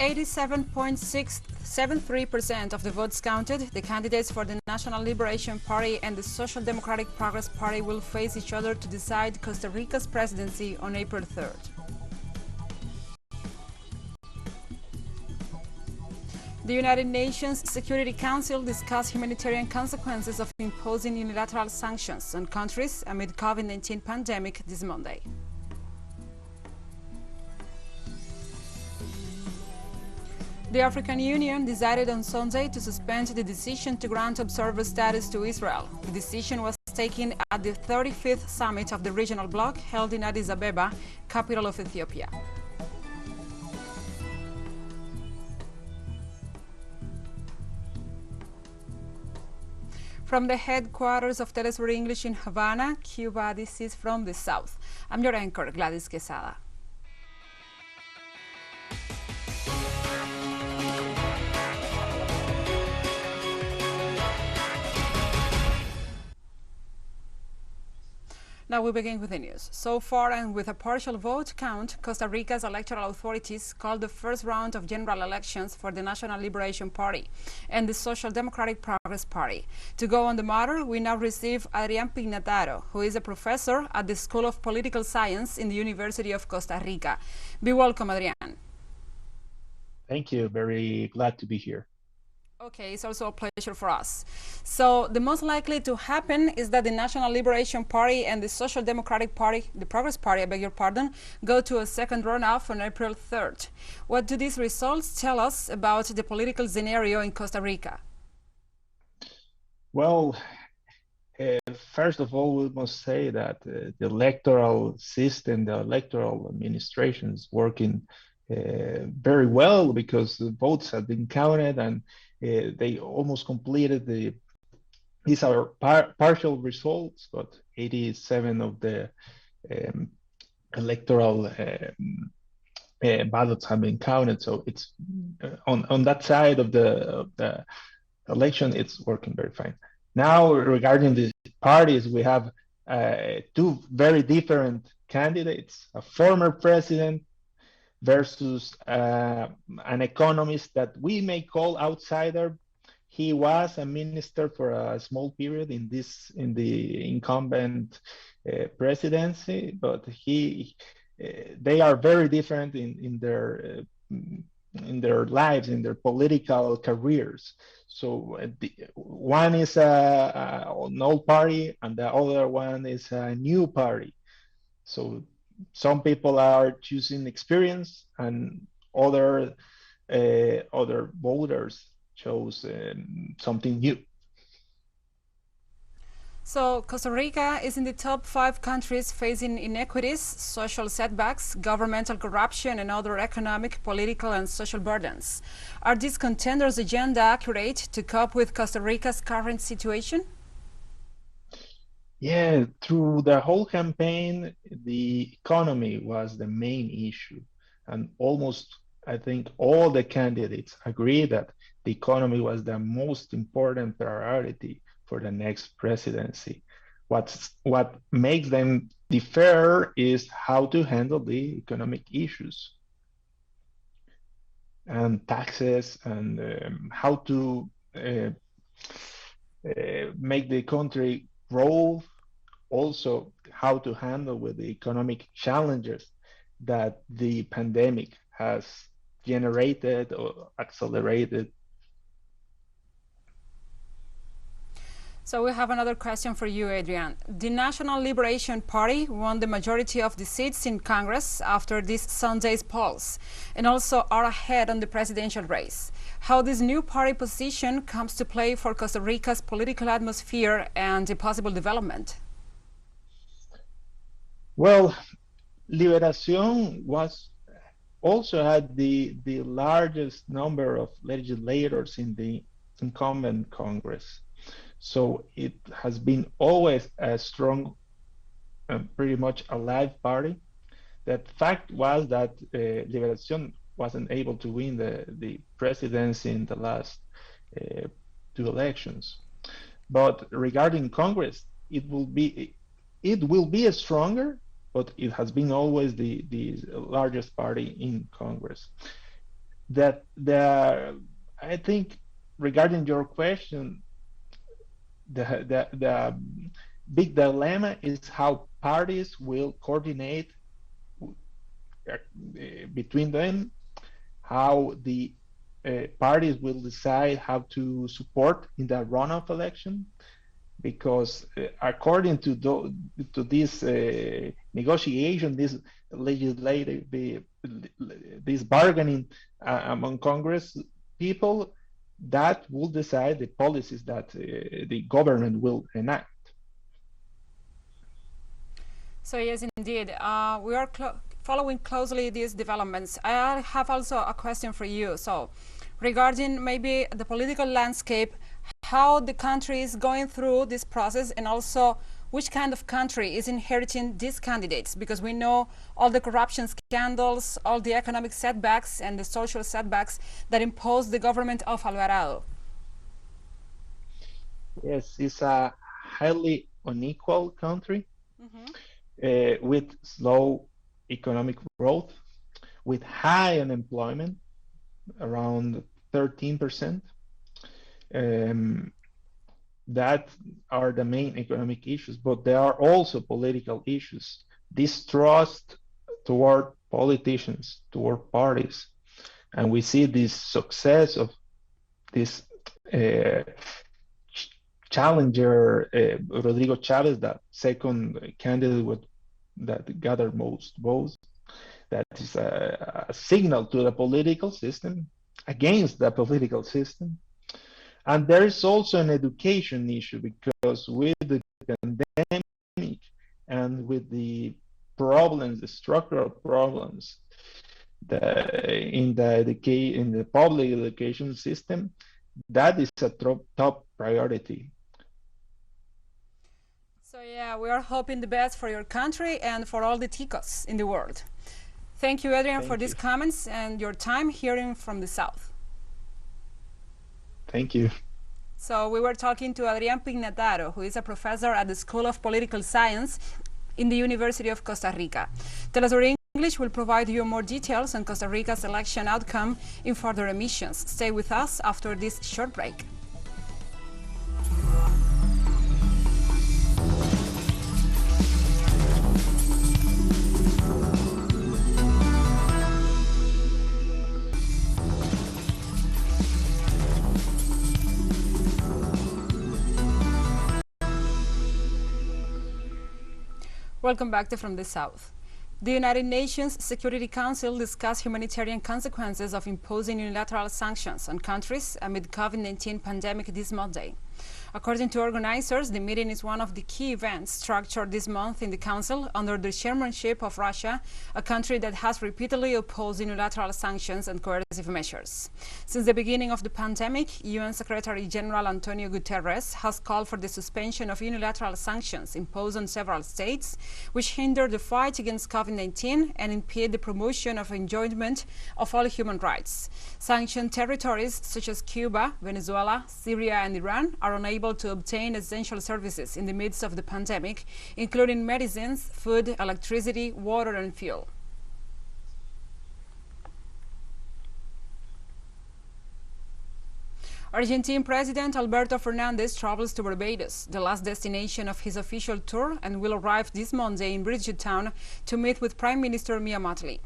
87.673% of the votes counted, the candidates for the National Liberation Party and the Social Democratic Progress Party will face each other to decide Costa Rica's presidency on April 3rd. The United Nations Security Council discussed humanitarian consequences of imposing unilateral sanctions on countries amid COVID-19 pandemic this Monday. The African Union decided on Sunday to suspend the decision to grant observer status to Israel. The decision was taken at the 35th summit of the regional bloc held in Addis Ababa, capital of Ethiopia. From the headquarters of TeleSUR English in Havana, Cuba, this is From the South. I'm your anchor, Gladys Quesada. Now we begin with the news. So far, and with a partial vote count, Costa Rica's electoral authorities called the first round of general elections for the National Liberation Party and the Social Democratic Progress Party. To go on the matter, we now receive Adrián Pignataro, who is a professor at the School of Political Science in the University of Costa Rica. Be welcome, Adrián. Thank you. Very glad to be here. Okay, it's also a pleasure for us. So the most likely to happen is that the National Liberation Party and the Social Democratic Party, the Progress Party, I beg your pardon, go to a second runoff on April 3rd. What do these results tell us about the political scenario in Costa Rica? Well, first of all, we must say that the electoral system, the electoral administration is working very well because the votes have been counted and they almost completed these are partial results, but 87 of the electoral ballots have been counted. So it's on that side of the election, it's working very fine. Now, regarding the parties, we have two very different candidates, a former president versus an economist that we may call outsider. He was a minister for a small period in the incumbent presidency, but they are very different in their lives, in their political careers. So one is an old party, and the other one is a new party. So some people are choosing experience, and other voters chose something new. So Costa Rica is in the top 5 countries facing inequities, social setbacks, governmental corruption, and other economic, political, and social burdens. Are these contenders' agenda accurate to cope with Costa Rica's current situation? Yeah, through the whole campaign, the economy was the main issue. And almost, I think, all the candidates agree that the economy was the most important priority for the next presidency. What makes them differ is how to handle the economic issues and taxes, and how to make the country grow. Also, how to handle with the economic challenges that the pandemic has generated or accelerated. So we have another question for you, Adrián. The National Liberation Party won the majority of the seats in Congress after this Sunday's polls, and also are ahead on the presidential race. How this new party position comes to play for Costa Rica's political atmosphere and the possible development? Well, Liberación also had the largest number of legislators in the incumbent Congress. So it has been always a strong, pretty much alive party. The fact was that Liberación wasn't able to win the presidency in the last 2 elections. But regarding Congress, it will be a stronger, but it has been always the largest party in Congress. that I think regarding your question, the big dilemma is how parties will coordinate between them, how the parties will decide how to support in the runoff election, because according to this negotiation, this legislative, this bargaining among Congress people, that will decide the policies that the government will enact. So yes, indeed, we are following closely these developments. I have also a question for you. So regarding maybe the political landscape, how the country is going through this process, and also which kind of country is inheriting these candidates, because we know all the corruption scandals, all the economic setbacks and the social setbacks that impose the government of Alvarado. Yes, it's a highly unequal country, with slow economic growth, with high unemployment, around 13%. That are the main economic issues, but there are also political issues, distrust toward politicians, toward parties. And we see this success of this challenger, Rodrigo Chaves, that second candidate that gathered most votes. That is a signal to the political system, against the political system. And there is also an education issue, because with the pandemic and with the problems, the structural problems in the public education system, that is a top priority. So yeah, we are hoping the best for your country and for all the ticos in the world. Thank you, Adrian, for these comments and your time hearing from the South. Thank you. So we were talking to Adrian Pignataro, who is a professor at the School of Political Science in the University of Costa Rica. TeleSUR English will provide you more details on Costa Rica's election outcome in further emissions. Stay with us after this short break. Welcome back to From the South. The United Nations Security Council discussed humanitarian consequences of imposing unilateral sanctions on countries amid COVID-19 pandemic this Monday. According to organizers, the meeting is one of the key events structured this month in the Council under the chairmanship of Russia, a country that has repeatedly opposed unilateral sanctions and coercive measures. Since the beginning of the pandemic, UN Secretary General Antonio Guterres has called for the suspension of unilateral sanctions imposed on several states, which hinder the fight against COVID-19 and impede the promotion of enjoyment of all human rights. Sanctioned territories such as Cuba, Venezuela, Syria, and Iran are unable to obtain essential services in the midst of the pandemic, including medicines, food, electricity, water, and fuel. Argentine President Alberto Fernandez travels to Barbados, the last destination of his official tour, and will arrive this Monday in Bridgetown to meet with Prime Minister Mia Mottley.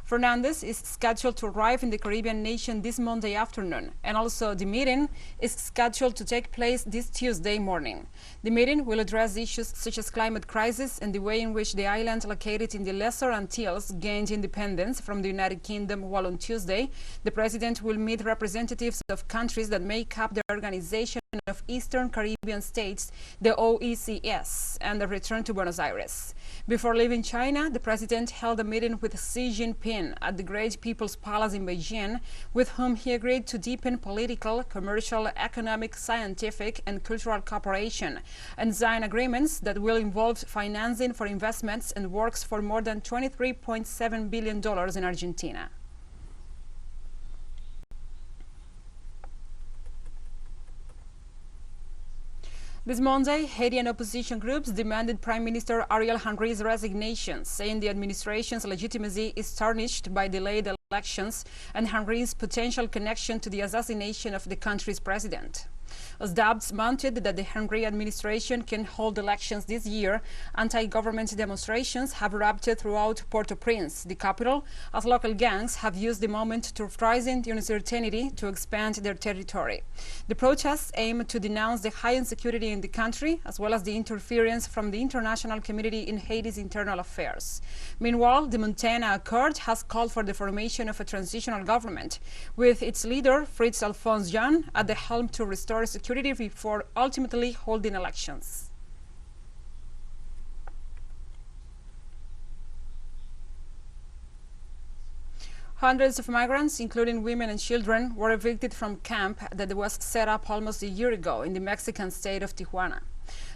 Fernandez is scheduled to arrive in the Caribbean nation this Monday afternoon, and also the meeting is scheduled to take place this Tuesday morning. The meeting will address issues such as climate crisis and the way in which the island located in the Lesser Antilles gained independence from the United Kingdom, while on Tuesday, the president will meet representatives of countries that make up the Organization of Eastern Caribbean States, the OECS, and return to Buenos Aires. Before leaving China, the president held a meeting with Xi Jinping at the Great People's Palace in Beijing, with whom he agreed to deepen political, commercial, economic, scientific, and cultural cooperation, and sign agreements that will involve financing for investments and works for more than $23.7 billion in Argentina. This Monday, Haitian opposition groups demanded Prime Minister Ariel Henry's resignation, saying the administration's legitimacy is tarnished by delayed elections and Hungary's potential connection to the assassination of the country's president. As doubts mounted that the Hungary administration can hold elections this year, anti-government demonstrations have erupted throughout Port-au-Prince, the capital, as local gangs have used the moment to threaten the uncertainty to expand their territory. The protests aim to denounce the high insecurity in the country, as well as the interference from the international community in Haiti's internal affairs. Meanwhile, the Montana Accord has called for the formation of a transitional government, with its leader, Fritz Alphonse Jean, at the helm to restore security before ultimately holding elections. Hundreds of migrants, including women and children, were evicted from camp that was set up almost a year ago in the Mexican state of Tijuana.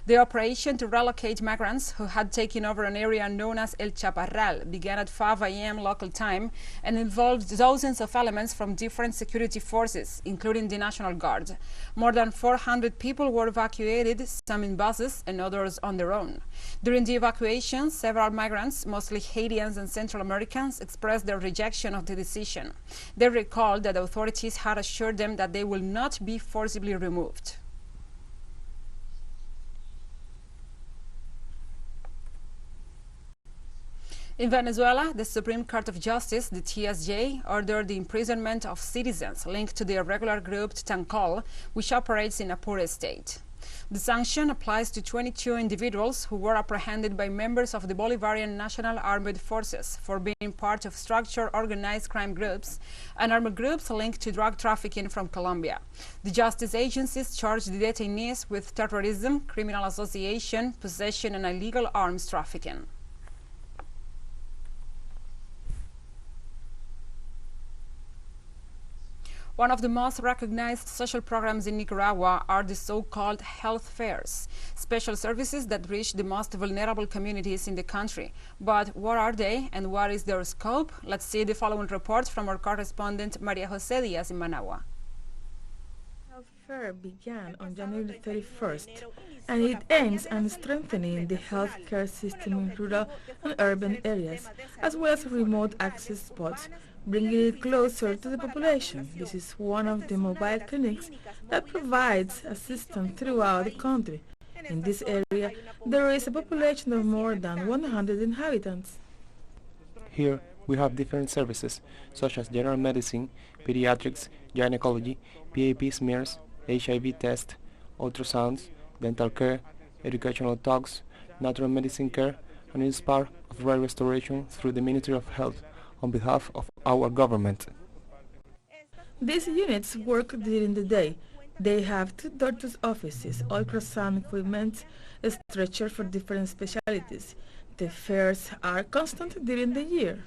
The operation to relocate migrants who had taken over an area known as El Chaparral began at 5 a.m. local time and involved dozens of elements from different security forces, including the National Guard. More than 400 people were evacuated, some in buses and others on their own. During the evacuation, several migrants, mostly Haitians and Central Americans, expressed their rejection of the decision. They recalled that authorities had assured them that they will not be forcibly removed. In Venezuela, the Supreme Court of Justice, the TSJ, ordered the imprisonment of citizens linked to the irregular group Tancol, which operates in a poor state. The sanction applies to 22 individuals who were apprehended by members of the Bolivarian National Armed Forces for being part of structured organized crime groups and armed groups linked to drug trafficking from Colombia. The justice agencies charged the detainees with terrorism, criminal association, possession, and illegal arms trafficking. One of the most recognized social programs in Nicaragua are the so-called health fairs, special services that reach the most vulnerable communities in the country. But what are they and what is their scope? Let's see the following report from our correspondent Maria Jose Diaz in Managua. The health fair began on January 31st, and it aims at strengthening the healthcare system in rural and urban areas, as well as remote access spots, bringing it closer to the population. This is one of the mobile clinics that provides assistance throughout the country. In this area, there is a population of more than 100 inhabitants. Here, we have different services, such as general medicine, pediatrics, gynecology, PAP smears, HIV test, ultrasounds, dental care, educational talks, natural medicine care, and it is part of right restoration through the Ministry of Health on behalf of our government. These units work during the day. They have 2 doctor's offices, ultrasound equipment, a stretcher for different specialties. The fairs are constant during the year.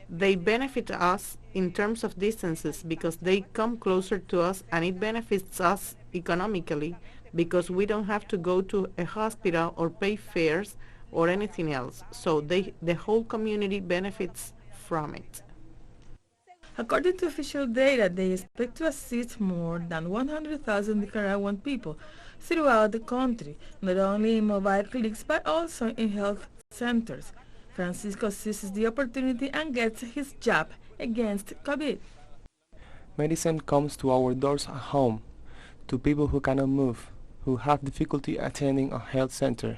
They benefit us in terms of distances because they come closer to us, and it benefits us economically because we don't have to go to a hospital or pay fares or anything else. So the whole community benefits from it. According to official data, they expect to assist more than 100,000 Nicaraguan people throughout the country, not only in mobile clinics but also in health centers. Francisco seizes the opportunity and gets his jab against COVID. Medicine comes to our doors at home, to people who cannot move, who have difficulty attending a health center.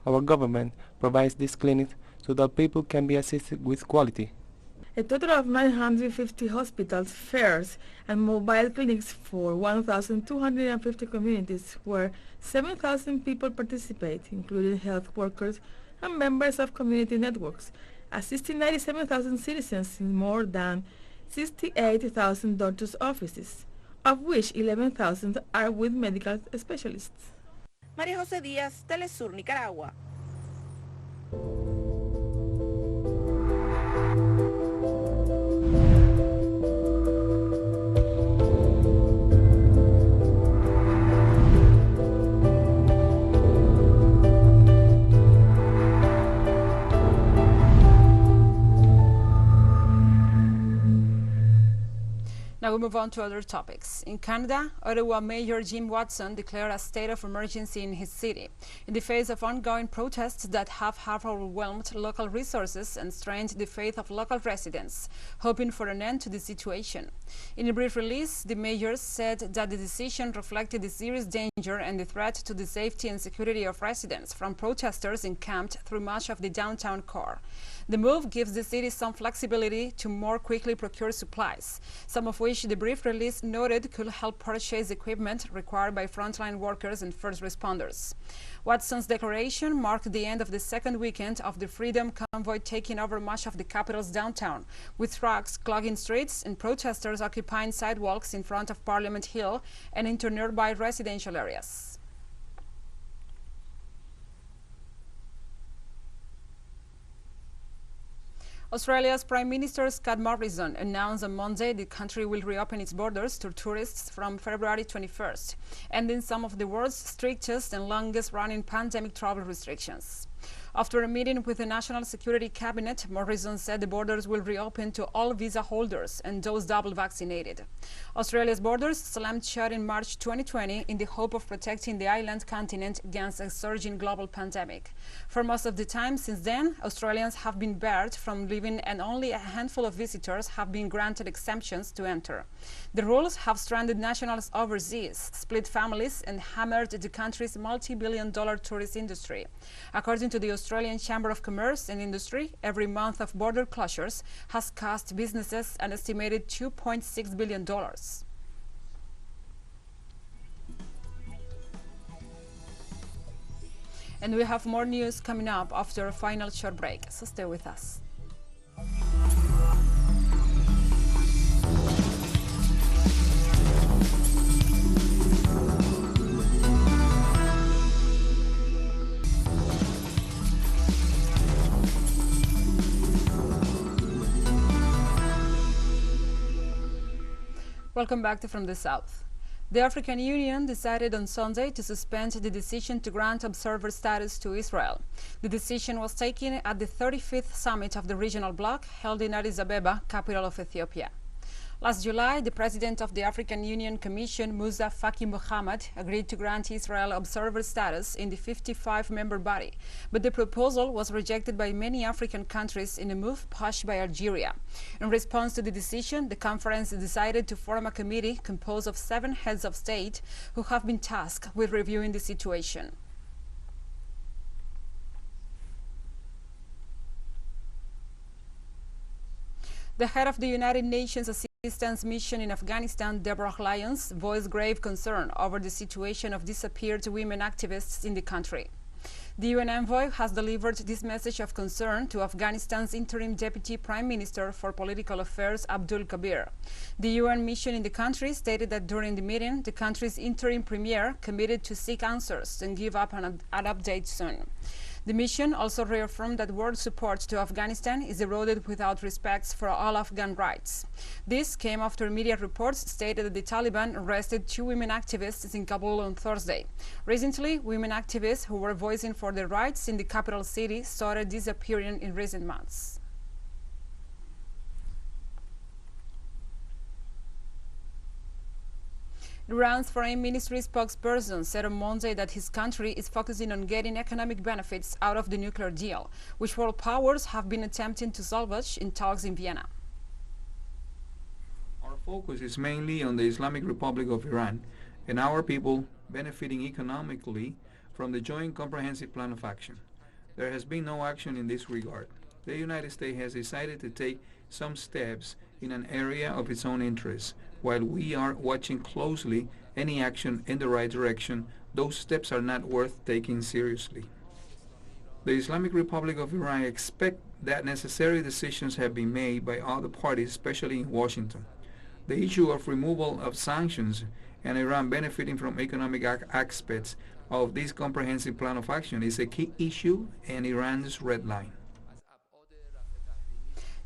Our government provides this clinic so that people can be assisted with quality. A total of 950 hospitals, fairs, and mobile clinics for 1,250 communities where 7,000 people participate, including health workers and members of community networks, assisting 97,000 citizens in more than 68,000 doctors' offices, of which 11,000 are with medical specialists. María José Díaz, TeleSUR, Nicaragua. Now we move on to other topics. In Canada, Ottawa Mayor Jim Watson declared a state of emergency in his city in the face of ongoing protests that have overwhelmed local resources and strained the faith of local residents, hoping for an end to the situation. In a brief release, the mayor said that the decision reflected the serious danger and the threat to the safety and security of residents from protesters encamped through much of the downtown core. The move gives the city some flexibility to more quickly procure supplies, some of which the brief release noted could help purchase equipment required by frontline workers and first responders. Watson's declaration marked the end of the second weekend of the Freedom Convoy taking over much of the capital's downtown, with trucks clogging streets and protesters occupying sidewalks in front of Parliament Hill and into nearby residential areas. Australia's Prime Minister Scott Morrison announced on Monday the country will reopen its borders to tourists from February 21st, ending some of the world's strictest and longest-running pandemic travel restrictions. After a meeting with the National Security Cabinet, Morrison said the borders will reopen to all visa holders and those double vaccinated. Australia's borders slammed shut in March 2020 in the hope of protecting the island continent against a surging global pandemic. For most of the time since then, Australians have been barred from leaving and only a handful of visitors have been granted exemptions to enter. The rules have stranded nationals overseas, split families, and hammered the country's multi-billion-dollar tourist industry. According to the Australian Chamber of Commerce and Industry, every month of border closures has cost businesses an estimated $2.6 billion. And we have more news coming up after a final short break, so stay with us. Welcome back to From the South. The African Union decided on Sunday to suspend the decision to grant observer status to Israel. The decision was taken at the 35th summit of the regional bloc held in Addis Ababa, capital of Ethiopia. Last July, the president of the African Union Commission, Musa Faki Mohammed, agreed to grant Israel observer status in the 55-member body, but the proposal was rejected by many African countries in a move pushed by Algeria. In response to the decision, the conference decided to form a committee composed of 7 heads of state who have been tasked with reviewing the situation. The head of the United Nations Assistance Mission in Afghanistan, Deborah Lyons, voiced grave concern over the situation of disappeared women activists in the country. The UN envoy has delivered this message of concern to Afghanistan's interim deputy prime minister for political affairs, Abdul Kabir. The UN mission in the country stated that during the meeting, the country's interim premier committed to seek answers and give up an update soon. The mission also reaffirmed that world support to Afghanistan is eroded without respect for all Afghan rights. This came after media reports stated that the Taliban arrested 2 women activists in Kabul on Thursday. Recently, women activists who were voicing for their rights in the capital city started disappearing in recent months. Iran's foreign ministry spokesperson said on Monday that his country is focusing on getting economic benefits out of the nuclear deal, which world powers have been attempting to salvage in talks in Vienna. Our focus is mainly on the Islamic Republic of Iran and our people benefiting economically from the Joint Comprehensive Plan of Action. There has been no action in this regard. The United States has decided to take some steps in an area of its own interest. While we are watching closely any action in the right direction, those steps are not worth taking seriously. The Islamic Republic of Iran expects that necessary decisions have been made by other parties, especially in Washington. The issue of removal of sanctions and Iran benefiting from economic aspects of this comprehensive plan of action is a key issue and Iran's red line.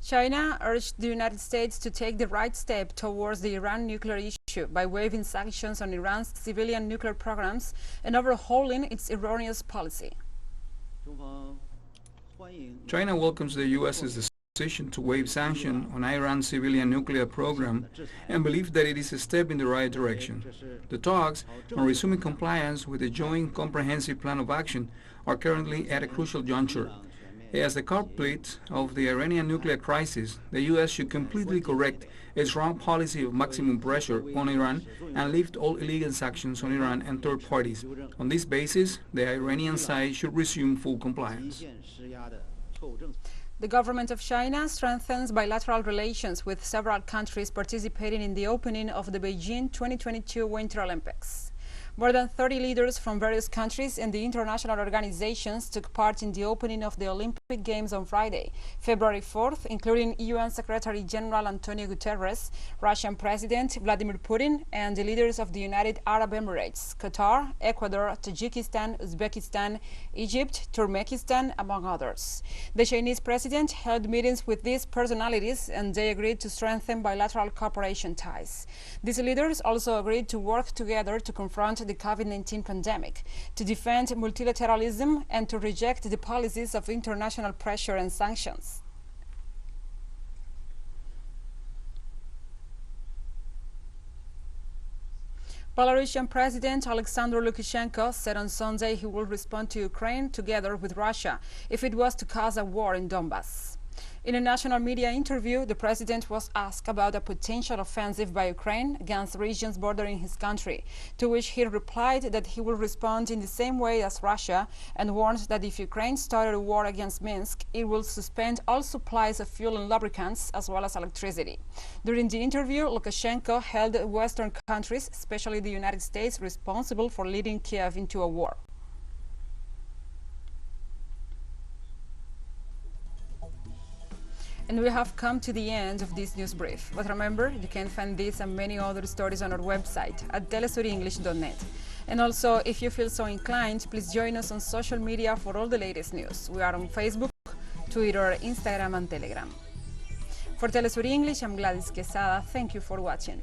China urged the United States to take the right step towards the Iran nuclear issue by waiving sanctions on Iran's civilian nuclear programs and overhauling its erroneous policy. China welcomes the U.S.'s position to waive sanctions on Iran's civilian nuclear program and believes that it is a step in the right direction. The talks on resuming compliance with the Joint Comprehensive Plan of Action are currently at a crucial juncture. As the culprit of the Iranian nuclear crisis, the U.S. should completely correct its wrong policy of maximum pressure on Iran and lift all illegal sanctions on Iran and third parties. On this basis, the Iranian side should resume full compliance. The government of China strengthens bilateral relations with several countries participating in the opening of the Beijing 2022 Winter Olympics. More than 30 leaders from various countries and the international organizations took part in the opening of the Olympic Games on Friday, February 4th, including UN Secretary General Antonio Guterres, Russian President Vladimir Putin, and the leaders of the United Arab Emirates, Qatar, Ecuador, Tajikistan, Uzbekistan, Egypt, Turkmenistan, among others. The Chinese president held meetings with these personalities and they agreed to strengthen bilateral cooperation ties. These leaders also agreed to work together to confront the COVID-19 pandemic, to defend multilateralism and to reject the policies of international pressure and sanctions. Belarusian President Alexander Lukashenko said on Sunday he will respond to Ukraine together with Russia if it was to cause a war in Donbass. In a national media interview, the president was asked about a potential offensive by Ukraine against regions bordering his country, to which he replied that he will respond in the same way as Russia and warned that if Ukraine started a war against Minsk, it will suspend all supplies of fuel and lubricants as well as electricity. During the interview, Lukashenko held Western countries, especially the United States, responsible for leading Kiev into a war. And we have come to the end of this news brief. But remember, you can find this and many other stories on our website at telesurenglish.net. And also, if you feel so inclined, please join us on social media for all the latest news. We are on Facebook, Twitter, Instagram, and Telegram. For TeleSUR English, I'm Gladys Quesada. Thank you for watching.